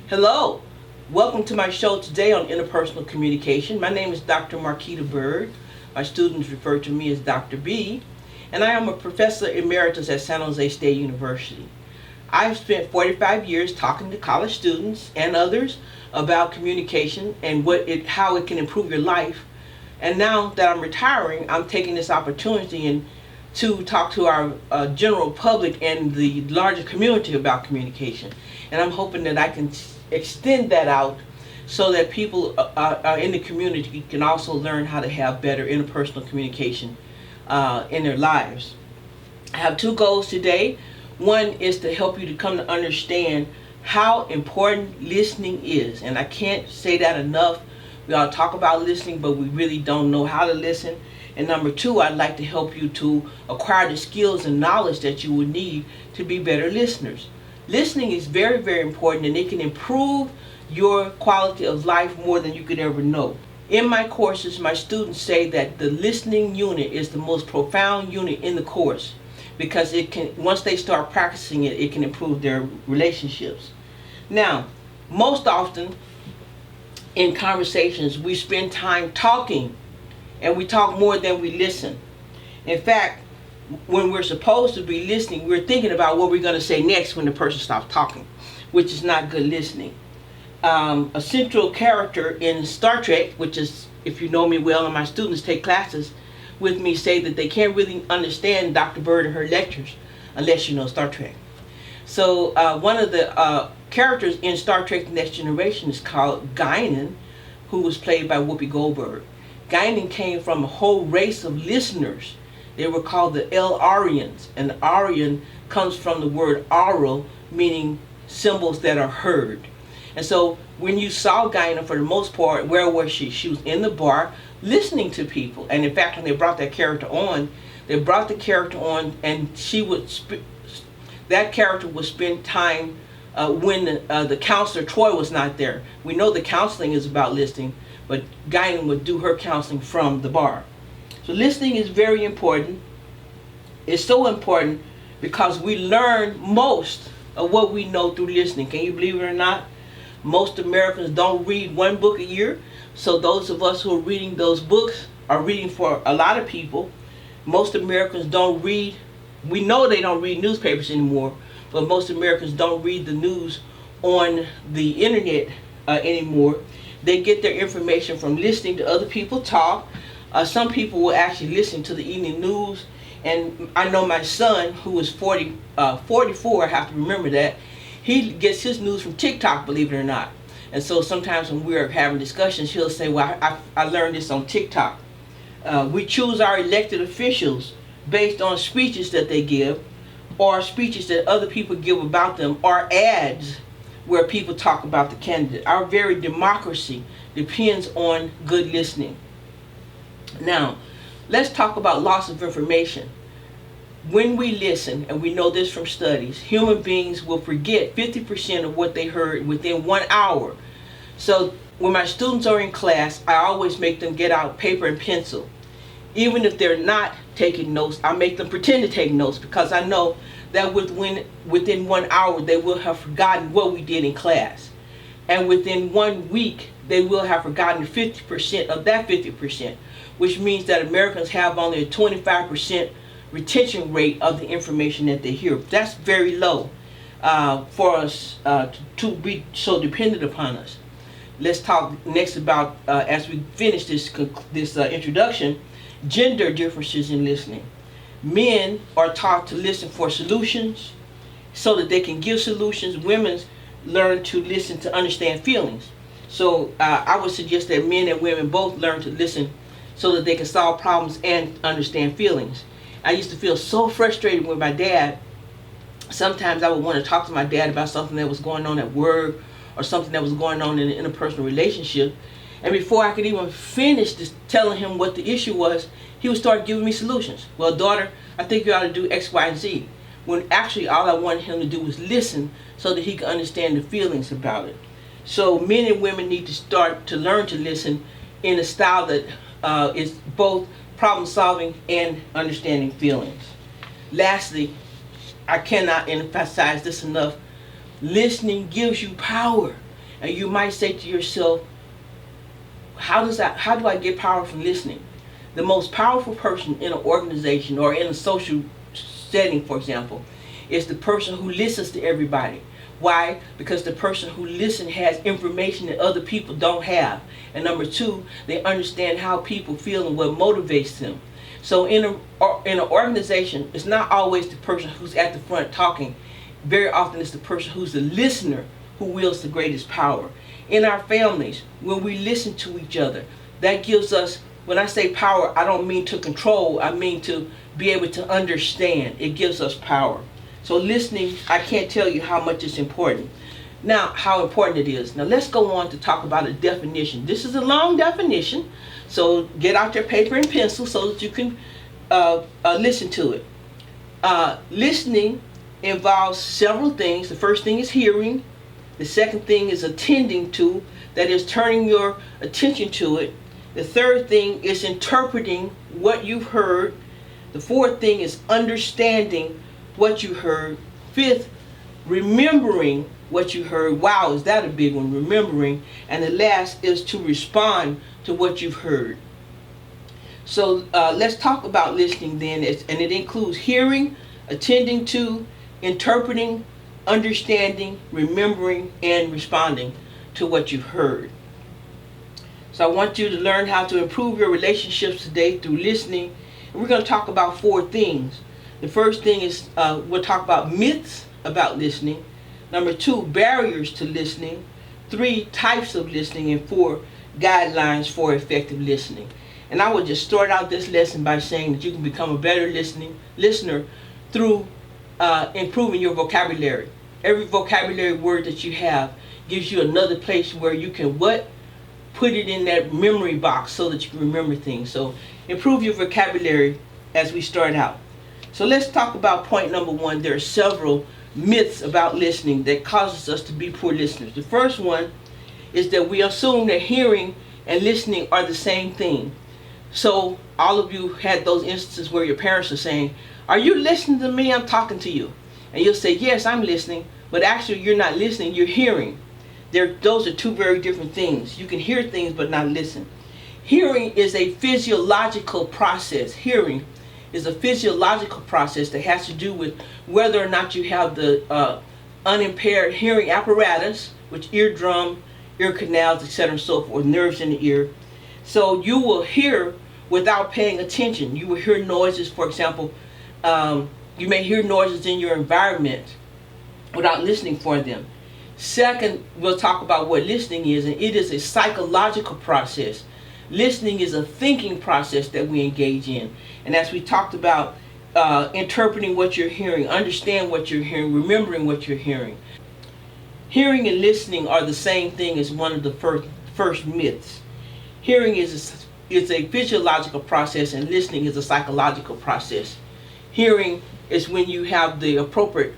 Hello, welcome to my show today on interpersonal communication. My name is Dr. Marquita Byrd. My students refer to me as Dr. B, and I am a professor emeritus at San Jose State University. I've spent 45 years talking to college students and others about communication and how it can improve your life. And now that I'm retiring, I'm taking this opportunity to talk to our general public and the larger community about communication. And I'm hoping that I can extend that out so that people in the community can also learn how to have better interpersonal communication in their lives. I have two goals today. One is to help you to come to understand how important listening is, and I can't say that enough. We all talk about listening, but we really don't know how to listen. And number two, I'd like to help you to acquire the skills and knowledge that you would need to be better listeners. Listening is very, very important, and it can improve your quality of life more than you could ever know. In my courses, my students say that the listening unit is the most profound unit in the course because once they start practicing it, it can improve their relationships. Now, most often in conversations, we spend time talking, and we talk more than we listen. In fact, when we're supposed to be listening, we're thinking about what we're going to say next when the person stops talking, which is not good listening. A central character in Star Trek, which is, if you know me well and my students take classes with me, say that they can't really understand Dr. Byrd and her lectures unless you know Star Trek. So one of the characters in Star Trek The Next Generation is called Guinan, who was played by Whoopi Goldberg. Guinan came from a whole race of listeners. They were called the El-Aryans, and Aryan comes from the word aural, meaning symbols that are heard. And so when you saw Guinan, for the most part, where was she? She was in the bar listening to people. And in fact, when they brought that character on, and that character would spend time when the counselor Troy was not there. We know the counseling is about listening, but Guinan would do her counseling from the bar. So listening is very important. It's so important because we learn most of what we know through listening. Can you believe it or not? Most Americans don't read one book a year. So those of us who are reading those books are reading for a lot of people. Most Americans don't read. We know they don't read newspapers anymore, but most Americans don't read the news on the internet anymore. They get their information from listening to other people talk. Some people will actually listen to the evening news, and I know my son, who is 44, I have to remember that, he gets his news from TikTok, believe it or not. And so sometimes when we're having discussions, he'll say, well, I learned this on TikTok. We choose our elected officials based on speeches that they give, or speeches that other people give about them, or ads where people talk about the candidate. Our very democracy depends on good listening. Now, let's talk about loss of information. When we listen, and we know this from studies, human beings will forget 50% of what they heard within 1 hour. So when my students are in class, I always make them get out paper and pencil. Even if they're not taking notes, I make them pretend to take notes because I know that within 1 hour they will have forgotten what we did in class. And within 1 week, they will have forgotten 50% of that 50%, which means that Americans have only a 25% retention rate of the information that they hear. That's very low for us to be so dependent upon us. Let's talk next about, as we finish this introduction, gender differences in listening. Men are taught to listen for solutions so that they can give solutions. Women learn to listen to understand feelings. So I would suggest that men and women both learn to listen so that they can solve problems and understand feelings. I used to feel so frustrated with my dad. Sometimes I would want to talk to my dad about something that was going on at work or something that was going on in an interpersonal relationship. And before I could even finish telling him what the issue was, he would start giving me solutions. Well, daughter, I think you ought to do X, Y, and Z. When actually all I wanted him to do was listen so that he could understand the feelings about it. So men and women need to start to learn to listen in a style that is both problem solving and understanding feelings. Lastly, I cannot emphasize this enough. Listening gives you power. And you might say to yourself, how do I get power from listening? The most powerful person in an organization or in a social setting, for example, is the person who listens to everybody. Why? Because the person who listens has information that other people don't have. And number two, they understand how people feel and what motivates them. So in an organization, it's not always the person who's at the front talking. Very often it's the person who's the listener who wields the greatest power. In our families, when we listen to each other, that gives us, when I say power, I don't mean to control, I mean to be able to understand. It gives us power. So listening, I can't tell you how much it's important. Now, how important it is. Now let's go on to talk about a definition. This is a long definition, so get out your paper and pencil so that you can listen to it. Listening involves several things. The first thing is hearing. The second thing is attending to, that is turning your attention to it. The third thing is interpreting what you've heard. The fourth thing is understanding what you heard. Fifth, remembering what you heard. Wow, is that a big one, remembering. And the last is to respond to what you've heard. So let's talk about listening then, and it includes hearing, attending to, interpreting, understanding, remembering, and responding to what you've heard. So I want you to learn how to improve your relationships today through listening. And we're going to talk about 4 things. The first thing is we'll talk about myths about listening. Number 2, barriers to listening. 3, types of listening. And 4, guidelines for effective listening. And I will just start out this lesson by saying that you can become a better listener through improving your vocabulary. Every vocabulary word that you have gives you another place where you can put it in that memory box so that you can remember things. So improve your vocabulary as we start out. So let's talk about point number 1. There are several myths about listening that causes us to be poor listeners. The first one is that we assume that hearing and listening are the same thing. So all of you had those instances where your parents are saying, "Are you listening to me? I'm talking to you." And you'll say, "Yes, I'm listening," but actually you're not listening, you're hearing. Those are 2 very different things. You can hear things but not listen. Hearing is a physiological process. Hearing is a physiological process that has to do with whether or not you have the unimpaired hearing apparatus, which eardrum, ear canals, etc. and so forth, nerves in the ear. So you will hear without paying attention. You will hear noises, for example, you may hear noises in your environment without listening for them. Second, we'll talk about what listening is, and it is a psychological process. Listening is a thinking process that we engage in. And as we talked about, interpreting what you're hearing, understand what you're hearing, remembering what you're hearing. Hearing and listening are the same thing as one of the first myths. Hearing is a physiological process and listening is a psychological process. Hearing is when you have the appropriate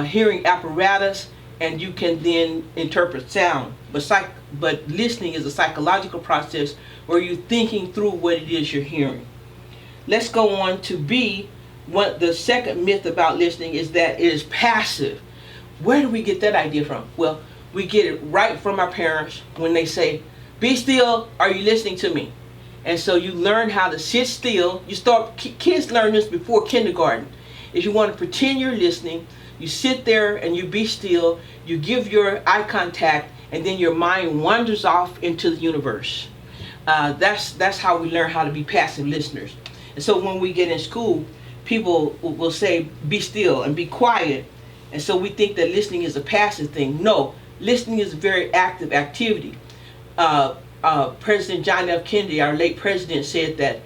hearing apparatus and you can then interpret sound. But listening is a psychological process where you're thinking through what it is you're hearing. Let's go on to B. The second myth about listening is that it is passive. Where do we get that idea from? Well, we get it right from our parents when they say, "Be still, are you listening to me?" And so you learn how to sit still. Kids learn this before kindergarten. If you want to pretend you're listening, you sit there and you be still, you give your eye contact, and then your mind wanders off into the universe. That's how we learn how to be passive listeners. And so when we get in school, people will say, "Be still," and be quiet. And so we think that listening is a passive thing. No, listening is a very active activity. President John F. Kennedy, our late president, said that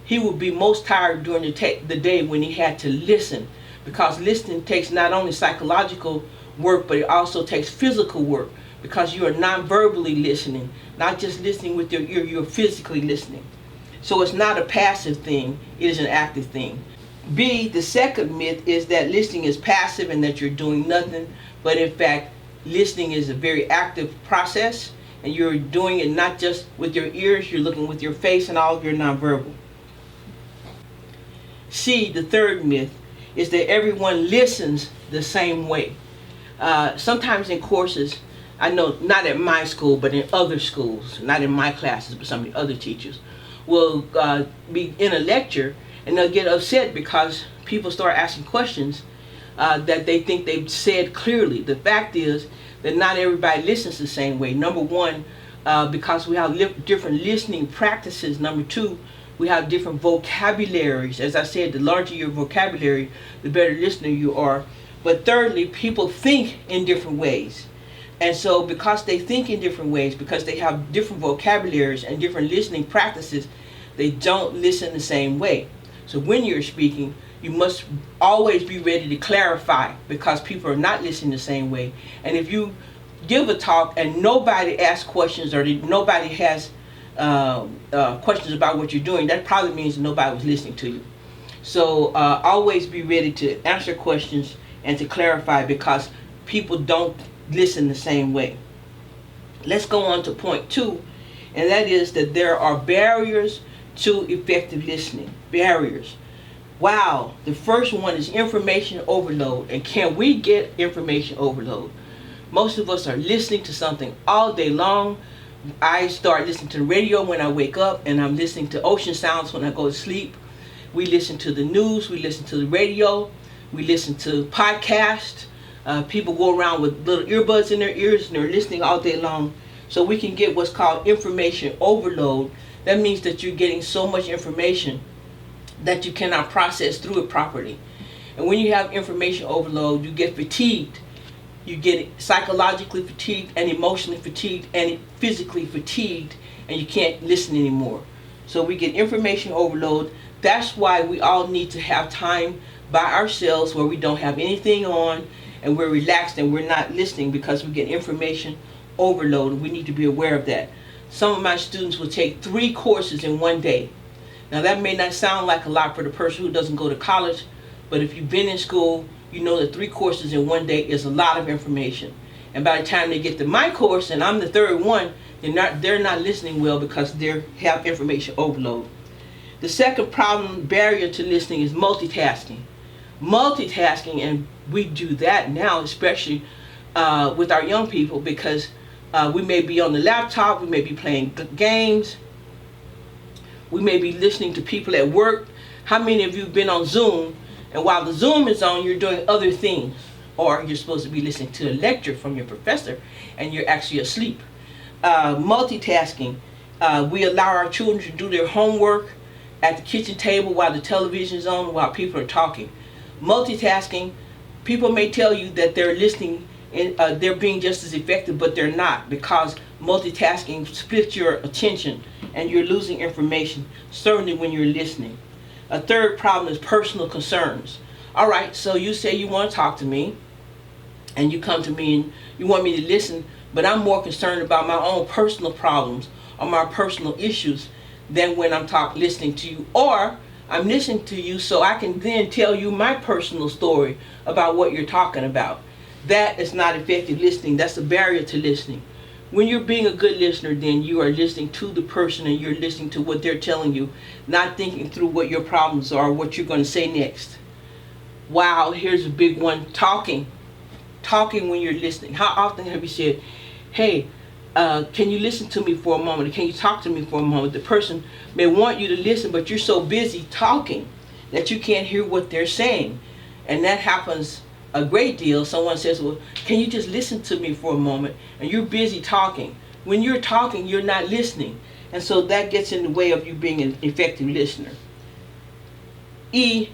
he would be most tired during the day when he had to listen, because listening takes not only psychological work, but it also takes physical work, because you are non-verbally listening, not just listening with your ear, you're physically listening. So it's not a passive thing, it is an active thing. B, the second myth is that listening is passive and that you're doing nothing, but in fact, listening is a very active process, and you're doing it not just with your ears, you're looking with your face and all of your nonverbal. C, the third myth, is that everyone listens the same way. Sometimes in courses, I know not at my school, but in other schools, not in my classes, but some of the other teachers will be in a lecture and they'll get upset because people start asking questions that they think they've said clearly. The fact is that not everybody listens the same way. Number one, because we have different listening practices. Number two, we have different vocabularies. As I said, the larger your vocabulary, the better listener you are. But thirdly, people think in different ways. And so because they think in different ways, because they have different vocabularies and different listening practices, they don't listen the same way. So when you're speaking, you must always be ready to clarify, because people are not listening the same way. And if you give a talk and nobody asks questions, or nobody has questions about what you're doing, that probably means nobody was listening to you. So always be ready to answer questions and to clarify, because people don't listen the same way. Let's go on to point 2, and that is that there are barriers to effective listening. Barriers. Wow, the first one is information overload. And can we get information overload? Most of us are listening to something all day long. I start listening to the radio when I wake up, and I'm listening to ocean sounds when I go to sleep. We listen to the news, we listen to the radio, we listen to podcasts. People go around with little earbuds in their ears and they're listening all day long. So we can get what's called information overload. That means that you're getting so much information that you cannot process through it properly. And when you have information overload, you get fatigued. You get psychologically fatigued and emotionally fatigued and physically fatigued, and you can't listen anymore. So we get information overload. That's why we all need to have time by ourselves where we don't have anything on and we're relaxed and we're not listening, because we get information overload. We need to be aware of that. Some of my students will take 3 courses in one day. Now that may not sound like a lot for the person who doesn't go to college, but if you've been in school, you know that 3 courses in one day is a lot of information. And by the time they get to my course, and I'm the 3rd one, they're not listening well because they have information overload. The second barrier to listening is multitasking. Multitasking, and we do that now, especially with our young people, because we may be on the laptop, we may be playing games, we may be listening to people at work. How many of you have been on Zoom, and while the Zoom is on, you're doing other things? Or you're supposed to be listening to a lecture from your professor and you're actually asleep. Multitasking. We allow our children to do their homework at the kitchen table while the television is on, while people are talking. Multitasking. People may tell you that they're listening and they're being just as effective, but they're not, because multitasking splits your attention and you're losing information, certainly when you're listening. A third problem is personal concerns. All right, so you say you want to talk to me, and you come to me and you want me to listen, but I'm more concerned about my own personal problems or my personal issues than when I'm listening to you. Or I'm listening to you so I can then tell you my personal story about what you're talking about. That is not effective listening. That's a barrier to listening. When you're being a good listener, then you are listening to the person and you're listening to what they're telling you, not thinking through what your problems are, what you're going to say next. Wow, here's a big one. Talking when you're listening. How often have you said, hey, can you listen to me for a moment? Or can you talk to me for a moment? The person may want you to listen, but you're so busy talking that you can't hear what they're saying. And that happens a great deal. Someone says, well, can you just listen to me for a moment? And you're busy talking. When you're talking, you're not listening. And so that gets in the way of you being an effective listener.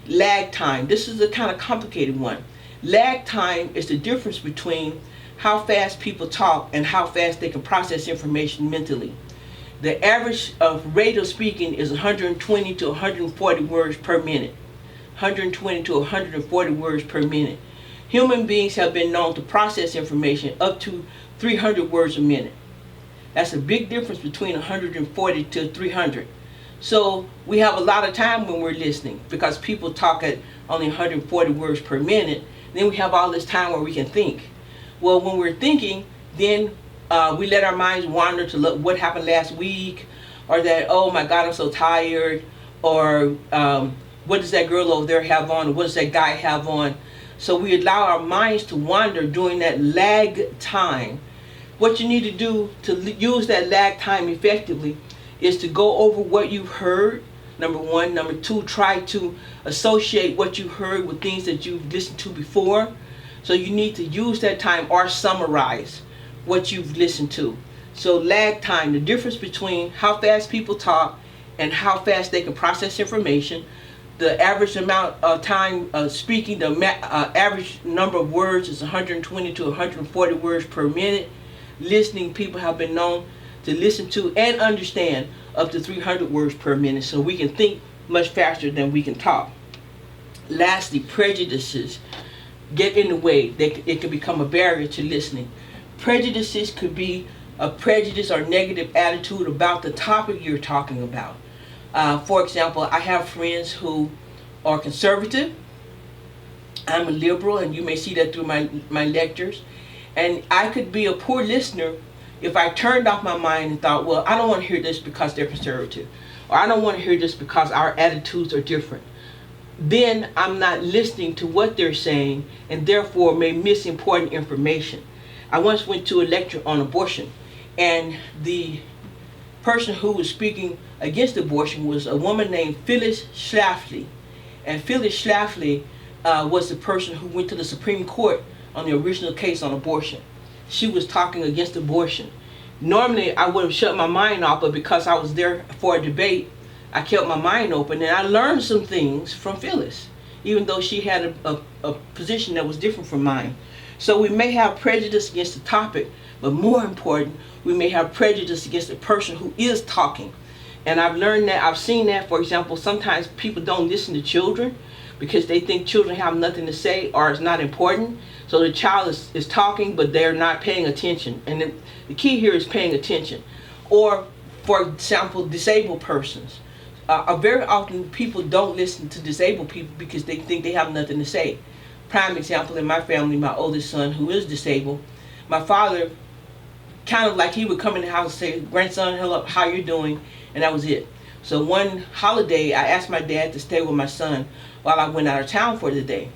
Lag time. This is a kind of complicated one. Lag time is the difference between how fast people talk and how fast they can process information mentally. The average rate of speaking is 120 to 140 words per minute. 120 to 140 words per minute. Human beings have been known to process information up to 300 words a minute. That's a big difference between 140 to 300. So we have a lot of time when we're listening, because people talk at only 140 words per minute. Then we have all this time where we can think. Well, when we're thinking, then we let our minds wander to look what happened last week, or that, oh my God, I'm so tired, or what does that girl over there have on, or what does that guy have on. So we allow our minds to wander during that lag time. What you need to do to use that lag time effectively is to go over what you've heard, number one. Number two, try to associate what you heard with things that you've listened to before. So you need to use that time or summarize what you've listened to. So lag time, the difference between how fast people talk and how fast they can process information. The average amount of time speaking, the average number of words is 120 to 140 words per minute. Listening, people have been known to listen to and understand up to 300 words per minute. So we can think much faster than we can talk. Lastly, prejudices get in the way. It can become a barrier to listening. Prejudices could be a prejudice or negative attitude about the topic you're talking about. For example, I have friends who are conservative. I'm a liberal, and you may see that through my lectures. And I could be a poor listener if I turned off my mind and thought, well, I don't want to hear this because they're conservative, or I don't want to hear this because our attitudes are different. Then I'm not listening to what they're saying, and therefore may miss important information. I once went to a lecture on abortion, and the person who was speaking against abortion was a woman named Phyllis Schlafly. And Phyllis Schlafly was the person who went to the Supreme Court on the original case on abortion. She was talking against abortion. Normally I would have shut my mind off, but because I was there for a debate, I kept my mind open, and I learned some things from Phyllis, even though she had a position that was different from mine. So we may have prejudice against the topic, but more important, we may have prejudice against the person who is talking. And I've learned that, I've seen that, for example, sometimes people don't listen to children because they think children have nothing to say or it's not important. So the child is talking, but they're not paying attention. And the key here is paying attention. Or, for example, disabled persons. Very often people don't listen to disabled people because they think they have nothing to say. Prime example, in my family, my oldest son who is disabled, my father, kind of like he would come in the house and say, grandson, hello, how you doing? And that was it. So one holiday, I asked my dad to stay with my son while I went out of town for the day.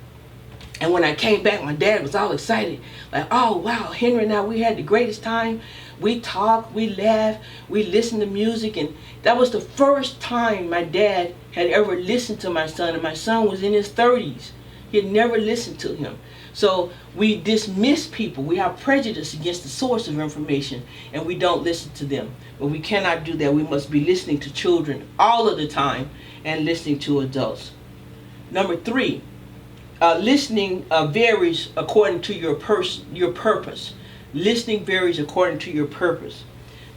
And when I came back, my dad was all excited. Like, oh, wow, Henry and I, we had the greatest time. We talked, we laughed, we listened to music. And that was the first time my dad had ever listened to my son. And my son was in his 30s. He had never listened to him. So we dismiss people. We have prejudice against the source of information, and we don't listen to them. But we cannot do that. We must be listening to children all of the time and listening to adults. Number 3, listening varies according to your purpose. Listening varies according to your purpose.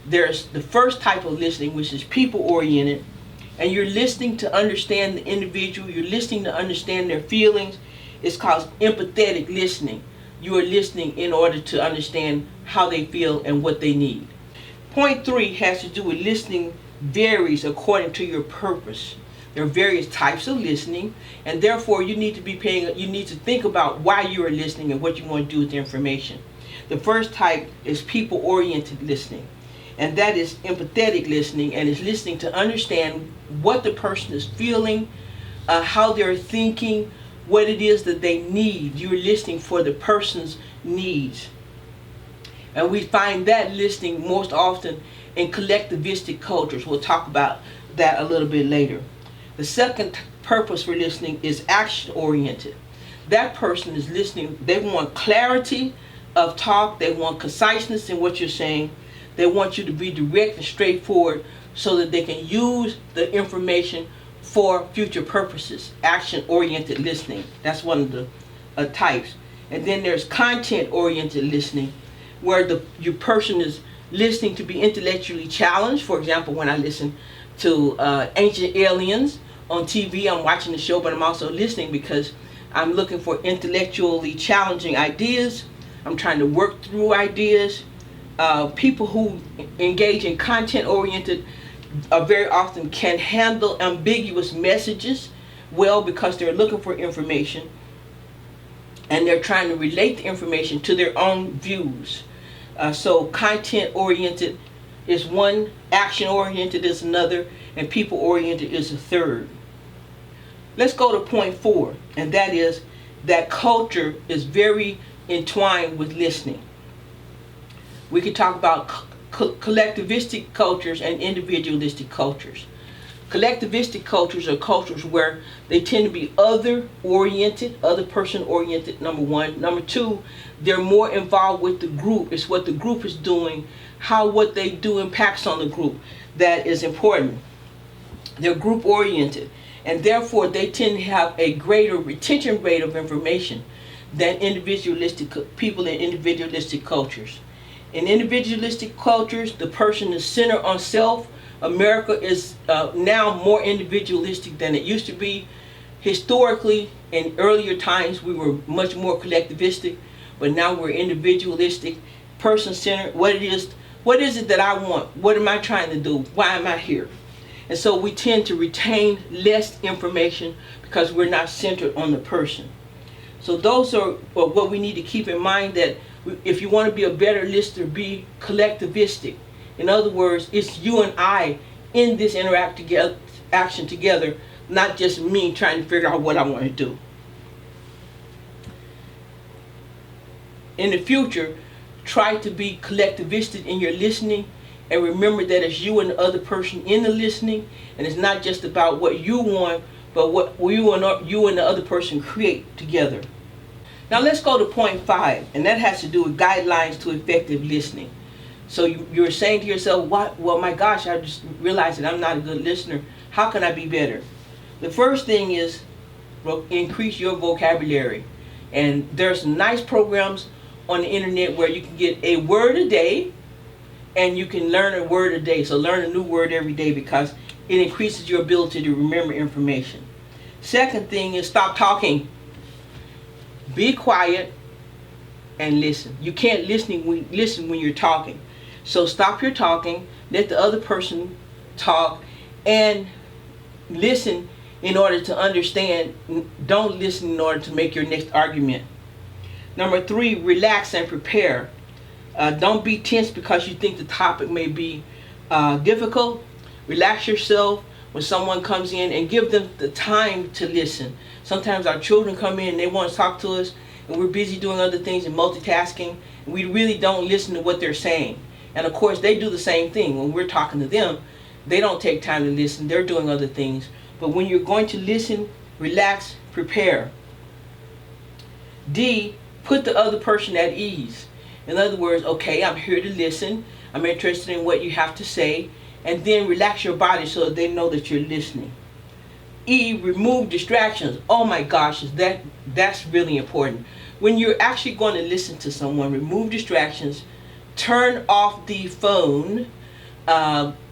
There's the first type of listening, which is people-oriented, and you're listening to understand the individual. You're listening to understand their feelings. It's called empathetic listening. You are listening in order to understand how they feel and what they need. Point 3 has to do with listening varies according to your purpose. There are various types of listening, and therefore you need to think about why you are listening and what you want to do with the information. The first type is people-oriented listening, and that is empathetic listening, and is listening to understand what the person is feeling, how they're thinking, what it is that they need. You're listening for the person's needs. And we find that listening most often in collectivistic cultures. We'll talk about that a little bit later. The second purpose for listening is action-oriented. That person is listening. They want clarity of talk. They want conciseness in what you're saying. They want you to be direct and straightforward so that they can use the information for future purposes. Action-oriented listening. That's one of the types. And then there's content-oriented listening, where your person is listening to be intellectually challenged. For example, when I listen to Ancient Aliens on TV, I'm watching the show, but I'm also listening because I'm looking for intellectually challenging ideas. I'm trying to work through ideas. People who engage in content-oriented very often can handle ambiguous messages well because they're looking for information and they're trying to relate the information to their own views. So content-oriented is one, action-oriented is another, and people-oriented is a third. Let's go to point 4, and that is that culture is very entwined with listening. We could talk about collectivistic cultures and individualistic cultures. Collectivistic cultures are cultures where they tend to be other-oriented, other-person-oriented, number one. Number two, they're more involved with the group. It's what the group is doing, how what they do impacts on the group that is important. They're group-oriented, and therefore they tend to have a greater retention rate of information than individualistic people in individualistic cultures. In individualistic cultures, the person is centered on self. America is now more individualistic than it used to be. Historically, in earlier times, we were much more collectivistic, but now we're individualistic, person-centered. What is it that I want? What am I trying to do? Why am I here? And so we tend to retain less information because we're not centered on the person. So those are what we need to keep in mind, that if you want to be a better listener, be collectivistic. In other words, it's you and I in this action together, not just me trying to figure out what I want to do. In the future, try to be collectivistic in your listening, and remember that it's you and the other person in the listening, and it's not just about what you want, but what you and the other person create together. Now let's go to point 5, and that has to do with guidelines to effective listening. So you're saying to yourself, "What? Well, my gosh, I just realized that I'm not a good listener. How can I be better?" The first thing is increase your vocabulary. And there's nice programs on the internet where you can get a word a day, and you can learn a word a day. So learn a new word every day, because it increases your ability to remember information. Second thing is stop talking. Be quiet and listen. You can't listen when you're talking. So stop your talking, let the other person talk, and listen in order to understand. Don't listen in order to make your next argument. Number 3, relax and prepare. Don't be tense because you think the topic may be difficult. Relax yourself when someone comes in and give them the time to listen. Sometimes our children come in and they want to talk to us, and we're busy doing other things and multitasking, and we really don't listen to what they're saying. And of course, they do the same thing. When we're talking to them, they don't take time to listen. They're doing other things. But when you're going to listen, relax, prepare. D, put the other person at ease. In other words, okay, I'm here to listen. I'm interested in what you have to say. And then relax your body so that they know that you're listening. E, remove distractions. Oh my gosh, that's really important. When you're actually going to listen to someone, remove distractions. Turn off the phone.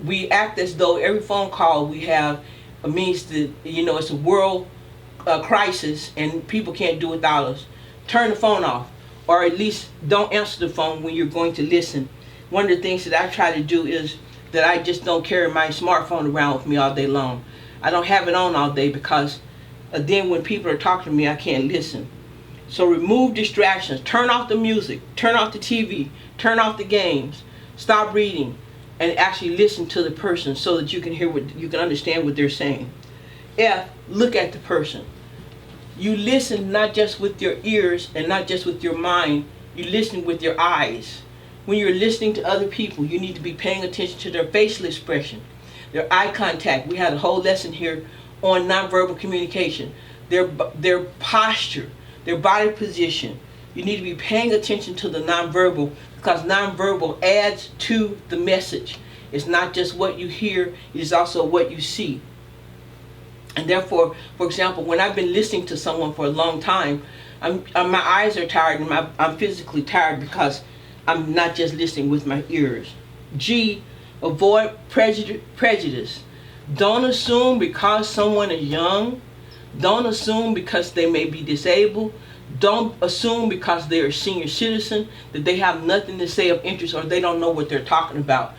We act as though every phone call we have means that, it's a world crisis and people can't do without us. Turn the phone off, or at least don't answer the phone when you're going to listen. One of the things that I try to do is that I just don't carry my smartphone around with me all day long. I don't have it on all day, because then when people are talking to me, I can't listen. So remove distractions. Turn off the music. Turn off the TV. Turn off the games. Stop reading, and actually listen to the person so that you can hear you can understand what they're saying. F, look at the person. You listen not just with your ears and not just with your mind. You listen with your eyes. When you're listening to other people, you need to be paying attention to their facial expression, their eye contact. We had a whole lesson here on nonverbal communication. Their posture, their body position. You need to be paying attention to the nonverbal, because nonverbal adds to the message. It's not just what you hear, it is also what you see. And therefore, for example, when I've been listening to someone for a long time, my eyes are tired, and I'm physically tired because I'm not just listening with my ears. G, avoid prejudice. Don't assume because someone is young. Don't assume because they may be disabled. Don't assume because they're a senior citizen that they have nothing to say of interest, or they don't know what they're talking about.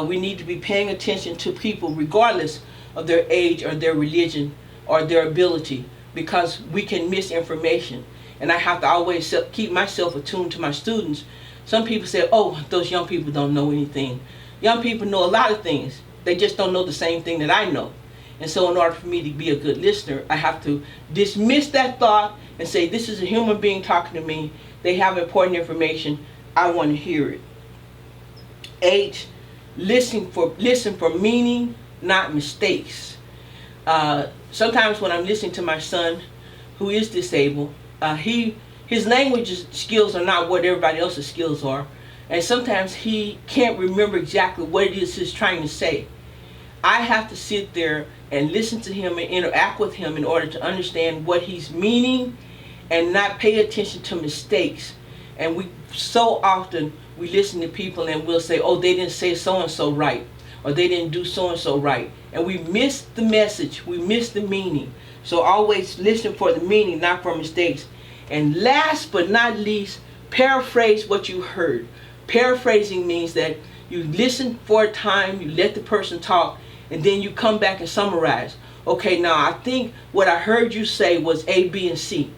We need to be paying attention to people regardless of their age or their religion or their ability, because we can miss information. And I have to always keep myself attuned to my students. Some people say, oh, those young people don't know anything. Young people know a lot of things. They just don't know the same thing that I know. And so in order for me to be a good listener, I have to dismiss that thought and say, this is a human being talking to me. They have important information. I want to hear it. H, listen for meaning, not mistakes. Sometimes when I'm listening to my son, who is disabled, his language skills are not what everybody else's skills are, and sometimes he can't remember exactly what it is he's trying to say. I have to sit there and listen to him and interact with him in order to understand what he's meaning and not pay attention to mistakes. And we so often we listen to people and we'll say, oh, they didn't say so and so right, or they didn't do so and so right, and we miss the message, we miss the meaning. So always listen for the meaning, not for mistakes. And last but not least, paraphrase what you heard. Paraphrasing means that you listen for a time, you let the person talk, and then you come back and summarize. Okay, now I think what I heard you say was A, B, and C.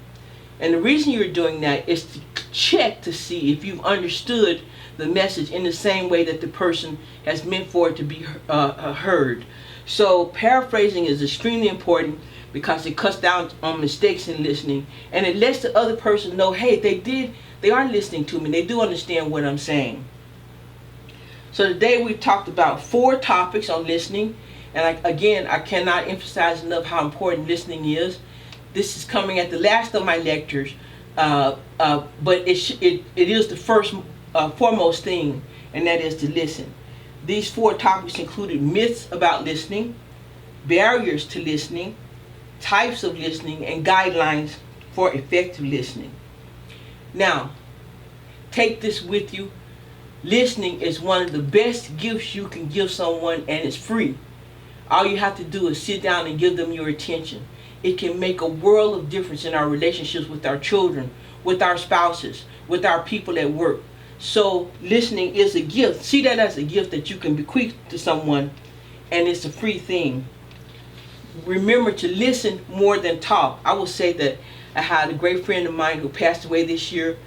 And the reason you're doing that is to check to see if you've understood the message in the same way that the person has meant for it to be heard. So paraphrasing is extremely important because it cuts down on mistakes in listening, and it lets the other person know, hey, they are listening to me, they do understand what I'm saying. So today we've talked about 4 topics on listening, and I cannot emphasize enough how important listening is. This is coming at the last of my lectures, but it is the first foremost thing, and that is to listen. These 4 topics included myths about listening, barriers to listening, types of listening, and guidelines for effective listening. Now, take this with you. Listening is one of the best gifts you can give someone, and it's free. All you have to do is sit down and give them your attention. It can make a world of difference in our relationships with our children, with our spouses, with our people at work. So listening is a gift. See that as a gift that you can bequeath to someone, and it's a free thing. Remember to listen more than talk. I will say that I had a great friend of mine who passed away this year,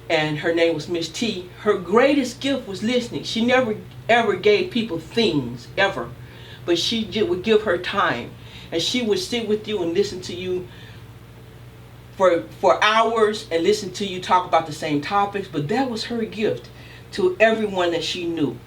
and her name was Miss T. Her greatest gift was listening. She never ever gave people things, ever. But she would give her time. And she would sit with you and listen to you for hours and listen to you talk about the same topics. But that was her gift to everyone that she knew.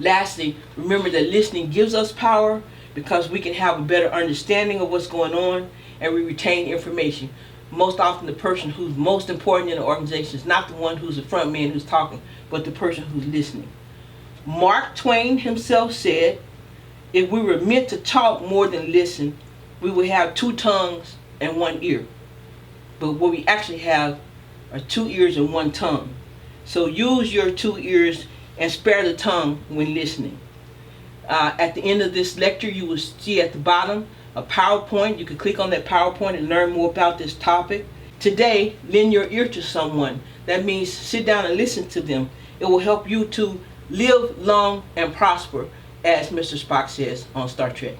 Lastly, remember that listening gives us power because we can have a better understanding of what's going on and we retain information. Most often the person who's most important in the organization is not the one who's the front man who's talking, but the person who's listening. Mark Twain himself said, if we were meant to talk more than listen, we would have 2 tongues and 1 ear. But what we actually have are 2 ears and 1 tongue. So use your 2 ears and spare the tongue when listening. At the end of this lecture, you will see at the bottom a PowerPoint. You can click on that PowerPoint and learn more about this topic. Today, lend your ear to someone. That means sit down and listen to them. It will help you to live long and prosper, as Mr. Spock says on Star Trek.